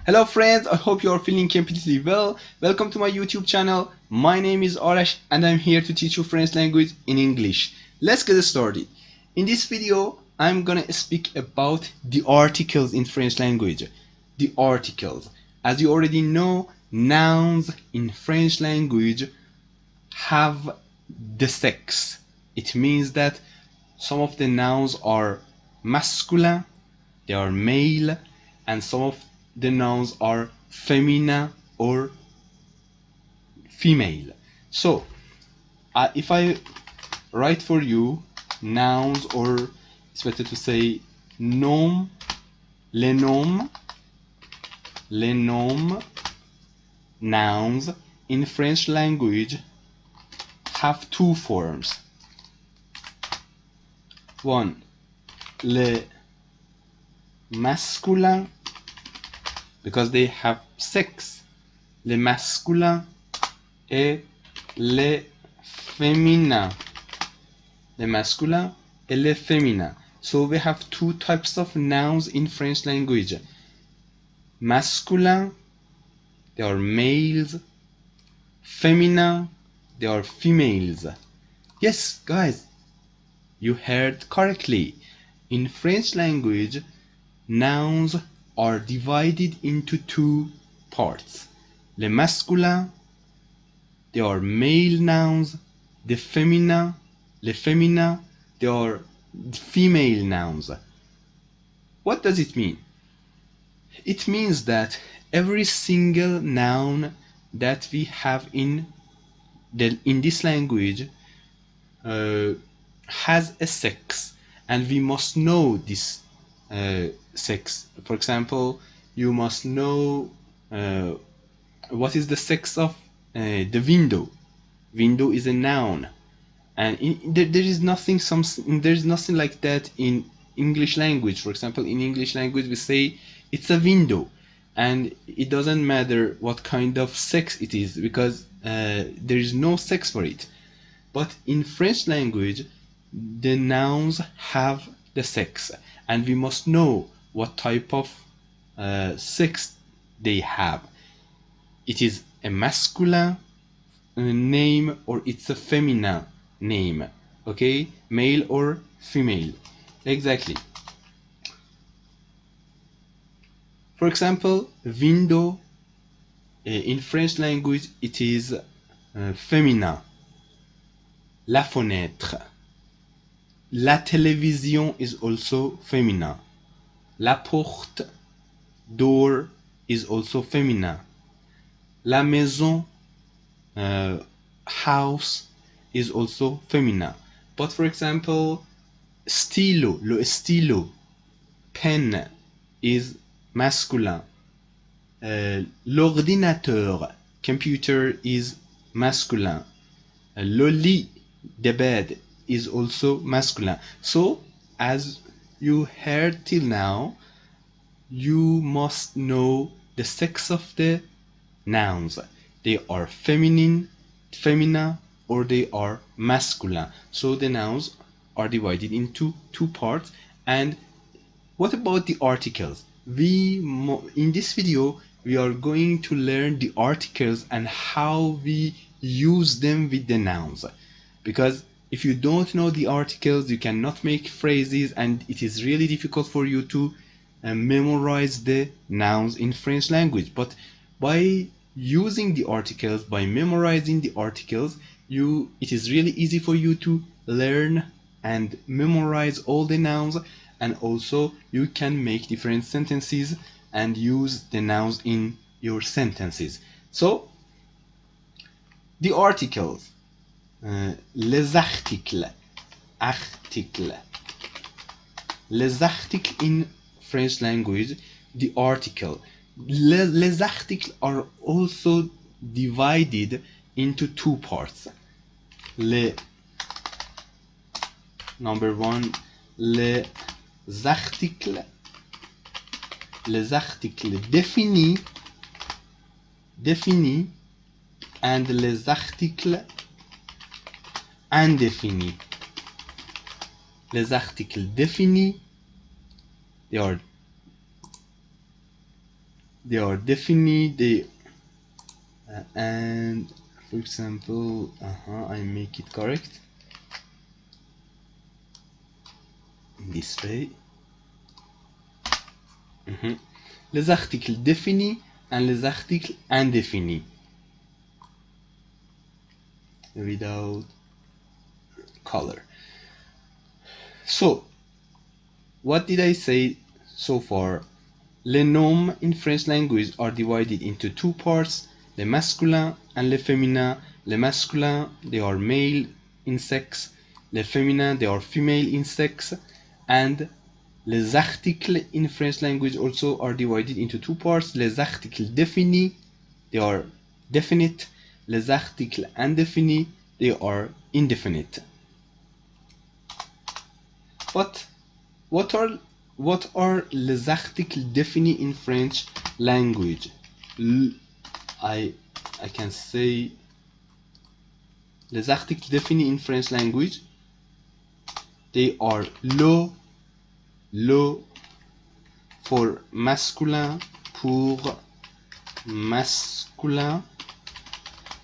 Hello friends, I hope you are feeling completely well. Welcome to my YouTube channel. My name is Arash and I'm here to teach you French language in English. Let's get started. In this video, I'm gonna speak about the articles in French language. The articles. As you already know, nouns in French language have the sex. It means that some of the nouns are masculine, they are male, and some of the nouns are feminine or female. So if I write for you nouns, or it's better to say nom, les noms, nouns in French language have two forms. One, le masculin, because they have sex, le masculin, et le féminin, le masculin et le féminin. So we have two types of nouns in French language. Masculin, they are males. Féminin, they are females. Yes, guys, you heard correctly. In French language, nouns are divided into two parts. Le masculin, they are male nouns. The féminin, les féminins, they are female nouns. What does it mean? It means that every single noun that we have in this language has a sex, and we must know this sex. For example, you must know what is the sex of the window. Window is a noun, and there is nothing like that in English language. For example, in English language we say it's a window, and it doesn't matter what kind of sex it is, because there is no sex for it. But in French language, the nouns have the sex, and we must know what type of sex they have. It is a masculine name or it's a feminine name. Okay, male or female. Exactly. For example, window in French language it is féminin. La fenêtre. La télévision is also féminin. La porte, door, is also féminin. La maison, house, is also féminin. But for example, stylo, le stylo, pen, is masculin. L'ordinateur, computer, is masculin. Le lit, the bed, is also masculine. So as you heard till now, you must know the sex of the nouns. They are feminine, or they are masculine. So the nouns are divided into two parts. And what about the articles? In this video we are going to learn the articles and how we use them with the nouns, because if you don't know the articles you cannot make phrases, and it is really difficult for you to memorize the nouns in French language. But by using the articles, by memorizing the articles, it is really easy for you to learn and memorize all the nouns, and also you can make different sentences and use the nouns in your sentences. So the articles, les articles, les articles in French language, the article. Les articles are also divided into two parts. Number one, les articles définis, and les articles indéfinis. Les articles définis, they are they are definite, they and for example, I make it correct in this way. Les articles définis and les articles indéfinis without color. So, what did I say so far? Les noms in French language are divided into two parts, le masculin and le féminin. Le masculin, they are male in sex. Le féminin, they are female in sex. And les articles in French language also are divided into two parts. Les articles définis, they are definite. Les articles indéfinis, they are indefinite. But what are les articles définis in French language? I can say les articles définis in French language, they are le for masculin, pour masculin,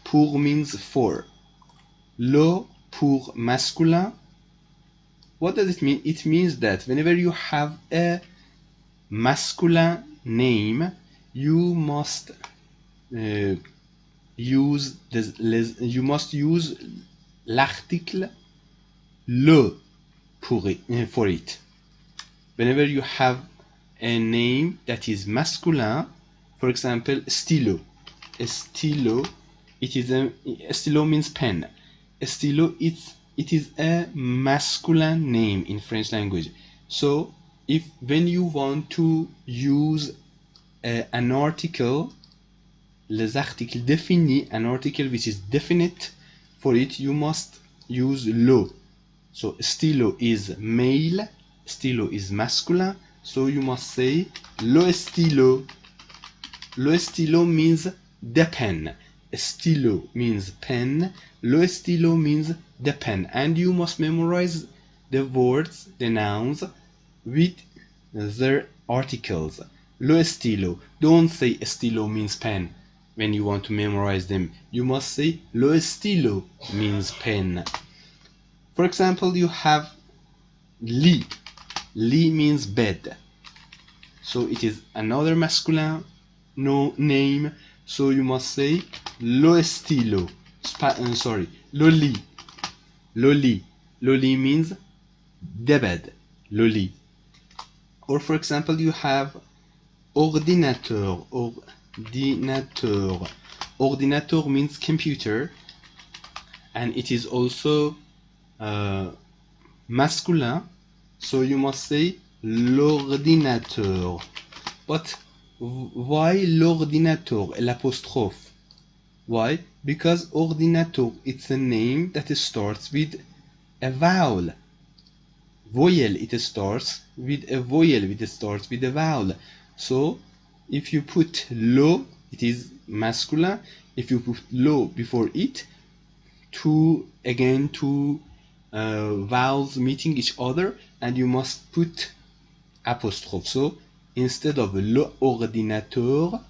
pour means for. Le pour masculin. What does it mean? It means that whenever you have a masculine name, you must use l'article le for it. Whenever you have a name that is masculine, for example, stylo. A stylo, stylo means pen. A stylo, it is a masculine name in French language. So when you want to use an article, les articles définis, an article which is definite, for it you must use le. So stylo is male, stylo is masculine, so you must say le stylo. Le stylo means the pen. Stylo means pen, le stylo means the pen, and you must memorize the words, the nouns, with their articles. Le stylo. Don't say stylo means pen when you want to memorize them. You must say le stylo means pen. For example, you have lit. Lit means bed. So it is another masculine name. So you must say le stylo. Le lit. Le lit. Le lit means the bed. Le lit. Or for example, you have ordinateur. Ordinateur. Ordinateur means computer, and it is also masculin, so you must say l'ordinateur. But why l'ordinateur? L'apostrophe. Why? Because ordinateur, it's a name that starts with a vowel. Voyelle, it starts with a voyelle, it starts with a vowel. So if you put lo, it is masculine. If you put lo before it, two vowels meeting each other, and you must put apostrophe. So instead of le ordinateur,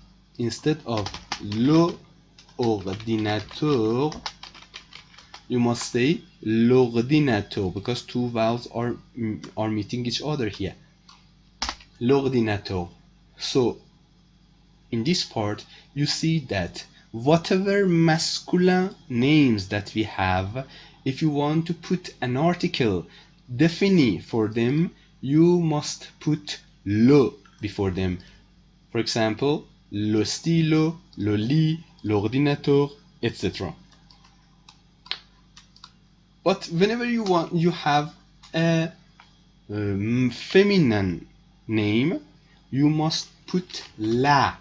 you must say l'ordinateur, because two vowels are meeting each other here. L'ordinateur. So in this part, you see that whatever masculine names that we have, if you want to put an article défini for them, you must put le before them. For example, le stylo, le lit, l'ordinateur, etc. But whenever you have a feminine name, you must put la.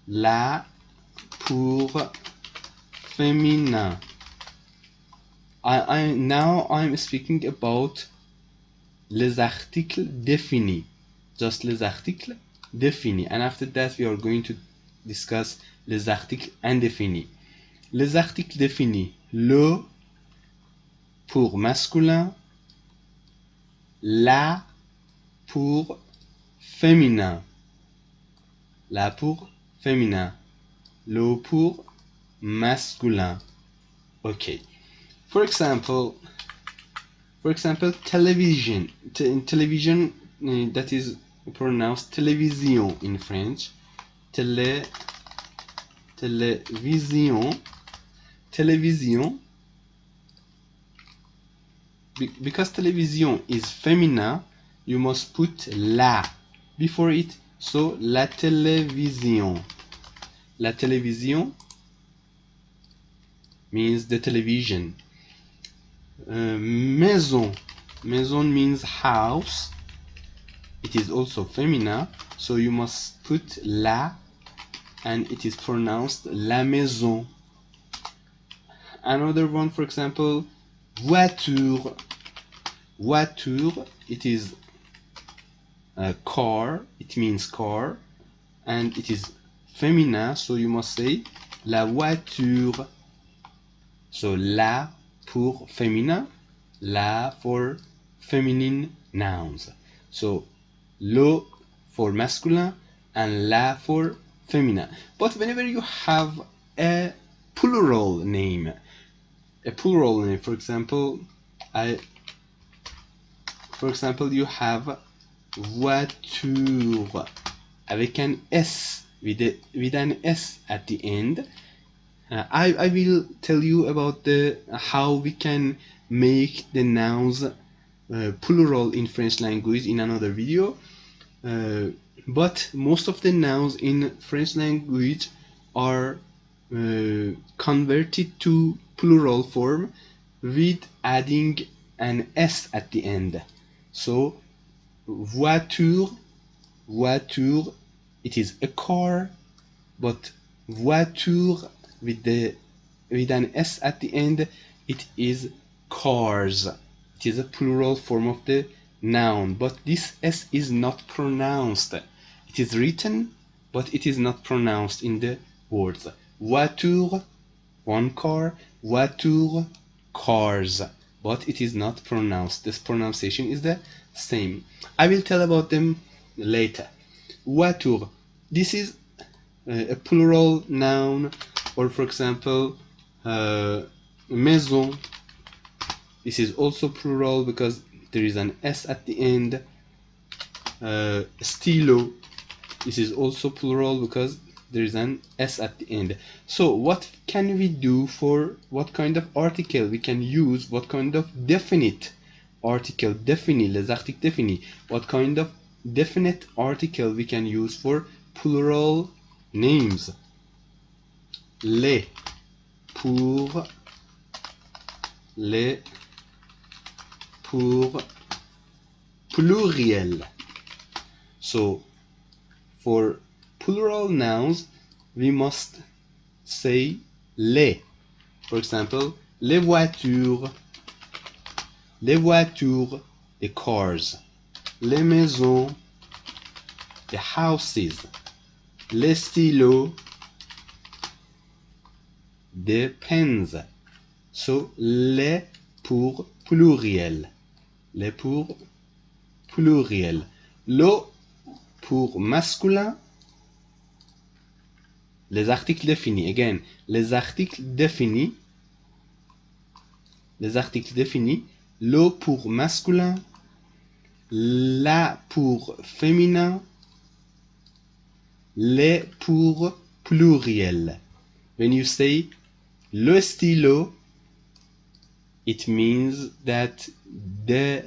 La pour féminin. Now I'm speaking about les articles définis. Just les articles définis. And after that we are going to discuss les articles indéfinis. Les articles définis. Le pour masculin. La pour féminin. La pour féminin. Le pour masculin. Okay. For example, television. Television, that is pronounced télévision in French. Télévision. Télévision. Because télévision is feminine, you must put la before it. So la télévision. La télévision means the television. Maison. Maison means house. It is also feminine, so you must put la, and it is pronounced la maison. Another one, for example, voiture. Voiture, it is a car, it means car, and it is feminine, so you must say la voiture. So la pour féminin, la for feminine nouns. So le for masculine and la for feminine. But whenever you have a plural name, for example, you have voiture avec an S, with an S at the end. I will tell you about how we can make the nouns plural in French language in another video. But most of the nouns in French language are converted to plural form with adding an S at the end. So voiture, it is a car, but voiture with an S at the end, it is cars. It is a plural form of the noun, but this S is not pronounced. It is written, but it is not pronounced in the words. Voiture, one car, voiture, cars, but it is not pronounced. This pronunciation is the same. I will tell about them later. Voiture, this is a plural noun, or for example, maison. This is also plural because there is an S at the end. Stylo, this is also plural because there is an S at the end. So what can we do for what kind of article we can use? What kind of definite article, défini, les articles définis, what kind of definite article we can use for plural names? Les pour pluriel. So for plural nouns we must say les. For example, les voitures, the cars. Les maisons, the houses. Les stylos, the pens. So les pour pluriel. Les pour pluriel. Le pour masculin. Les articles définis. Again, les articles définis. Le pour masculin. La pour féminin. Les pour pluriel. When you say le stylo, it means that the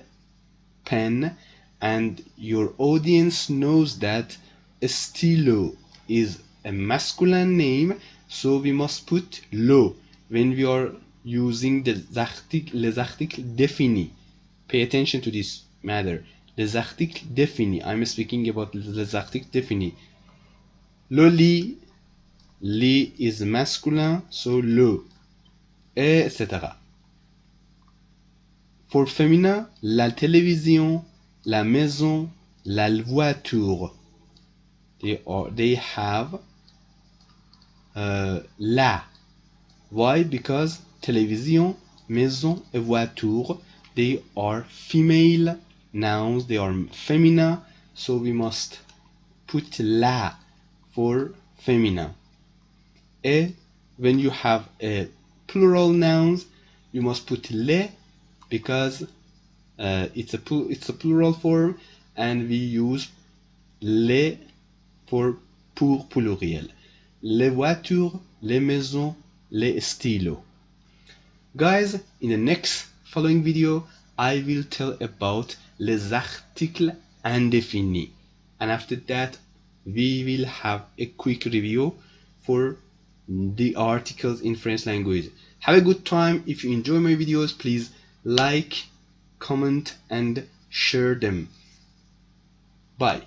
pen, and your audience knows that a stylo is a masculine name, so we must put le when we are using les articles définis. Pay attention to this matter. Les articles définis. I'm speaking about les articles définis. Le lit is masculine, so le, etc. For féminin, la télévision, la maison, la voiture. They have la. Why? Because télévision, maison, et voiture, they are female nouns, they are feminine, so we must put la for feminin. Et when you have a plural nouns, you must put les because it's a plural form, and we use les pour pluriel. Les voitures, les maisons, les stylos. Guys, in the next following video, I will tell about les articles indéfinis. And after that, we will have a quick review for the articles in French language. Have a good time. If you enjoy my videos, please like, comment, and share them. Bye.